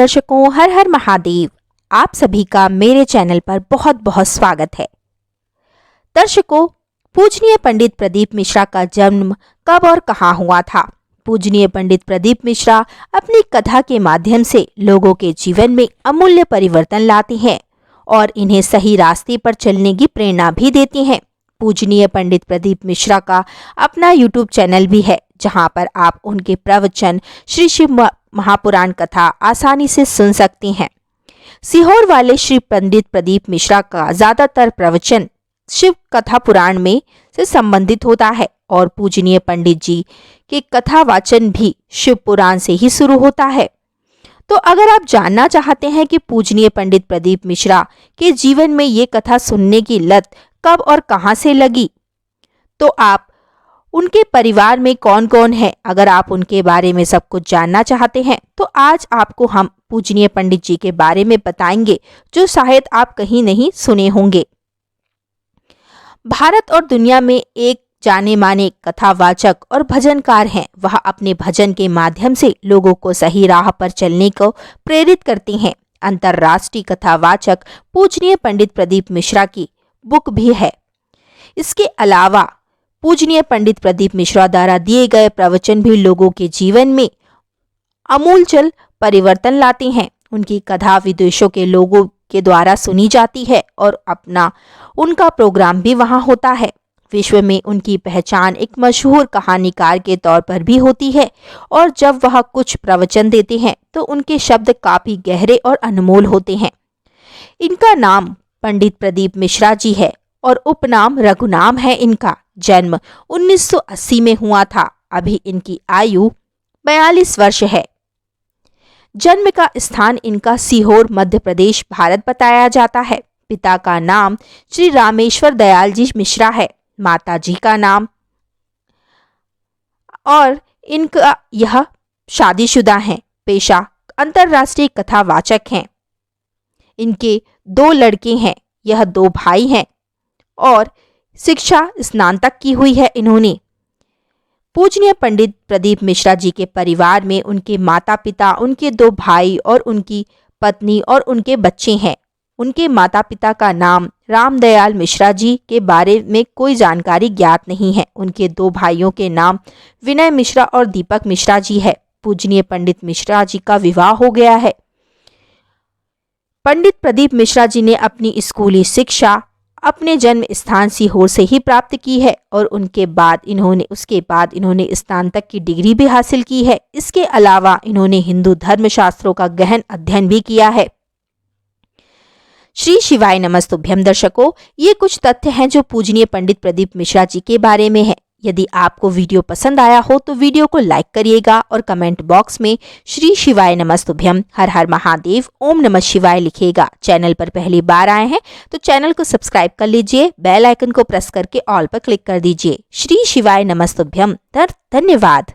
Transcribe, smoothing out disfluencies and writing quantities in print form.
दर्शकों, हर हर महादेव। आप सभी का मेरे चैनल पर बहुत बहुत स्वागत है। दर्शकों, पूजनीय पंडित प्रदीप मिश्रा का जन्म कब और कहाँ हुआ था? पूजनीय पंडित प्रदीप मिश्रा अपनी कथा के माध्यम से लोगों के जीवन में अमूल्य परिवर्तन लाते हैं और इन्हें सही रास्ते पर चलने की प्रेरणा भी देते हैं। पूजनीय पंडित प्रदीप मिश्रा का अपना यूट्यूब चैनल भी है, जहां पर आप उनके प्रवचन श्री शिव महापुराण कथा आसानी से सुन सकते हैं। सीहोर वाले श्री पंडित प्रदीप मिश्रा का ज्यादातर प्रवचन शिव कथा पुराण में से संबंधित होता है और पूजनीय पंडित जी के कथा वाचन भी शिव पुराण से ही शुरू होता है। तो अगर आप जानना चाहते हैं कि पूजनीय पंडित प्रदीप मिश्रा के जीवन में ये कथा सुनने की लत कब और कहां से लगी, तो आप उनके परिवार में कौन कौन है, अगर आप उनके बारे में सब कुछ जानना चाहते हैं तो आज आपको हम पूजनीय पंडित जी के बारे में बताएंगे, जो शायद आप कहीं नहीं सुने होंगे। भारत और दुनिया में एक जाने माने कथावाचक और भजनकार हैं। वह अपने भजन के माध्यम से लोगों को सही राह पर चलने को प्रेरित करते हैं। अंतर्राष्ट्रीय कथावाचक पूजनीय पंडित प्रदीप मिश्रा की बुक भी है। इसके अलावा पूजनीय पंडित प्रदीप मिश्रा द्वारा दिए गए प्रवचन भी लोगों के जीवन में आमूलचूल परिवर्तन लाते हैं। उनकी कथा विदेशों के लोगों के द्वारा सुनी जाती है और उनका प्रोग्राम भी वहां होता है। विश्व में उनकी पहचान एक मशहूर कहानीकार के तौर पर भी होती है और जब वह कुछ प्रवचन देते हैं तो उनके शब्द काफी गहरे और अनमोल होते हैं। इनका नाम पंडित प्रदीप मिश्रा जी है और उपनाम रघुनाम है। इनका जन्म 1980 में हुआ था। अभी इनकी आयु 42 वर्ष है। जन्म का स्थान इनका सीहोर मध्य प्रदेश भारत बताया जाता है। पिता का नाम श्री रामेश्वर दयाल जी मिश्रा है। माता जी का नाम, और इनका यह शादीशुदा हैं। पेशा अंतर्राष्ट्रीय कथावाचक हैं। इनके 2 लड़के हैं। यह 2 भाई हैं और शिक्षा स्नातक की हुई है इन्होंने। पूजनीय पंडित प्रदीप मिश्रा जी के परिवार में उनके माता पिता, उनके 2 भाई और उनकी पत्नी और उनके बच्चे हैं। उनके माता पिता का नाम रामदयाल मिश्रा जी के बारे में कोई जानकारी ज्ञात नहीं है। उनके 2 भाइयों के नाम विनय मिश्रा और दीपक मिश्रा जी है। पूजनीय पंडित मिश्रा जी का विवाह हो गया है। पंडित प्रदीप मिश्रा जी ने अपनी स्कूली शिक्षा अपने जन्म स्थान सीहोर से ही प्राप्त की है और उसके बाद इन्होंने स्नातक की डिग्री भी हासिल की है। इसके अलावा इन्होंने हिंदू धर्मशास्त्रों का गहन अध्ययन भी किया है। श्री शिवाय नमस्तुभ्यम। दर्शकों, ये कुछ तथ्य हैं जो पूजनीय पंडित प्रदीप मिश्रा जी के बारे में है। यदि आपको वीडियो पसंद आया हो तो वीडियो को लाइक करिएगा और कमेंट बॉक्स में श्री शिवाय नमस्तुभ्यम, हर हर महादेव, ओम नमः शिवाय लिखिएगा। चैनल पर पहली बार आए हैं तो चैनल को सब्सक्राइब कर लीजिए, बेल आइकन को प्रेस करके ऑल पर क्लिक कर दीजिए। श्री शिवाय नमस्तुभ्यम। धन्यवाद।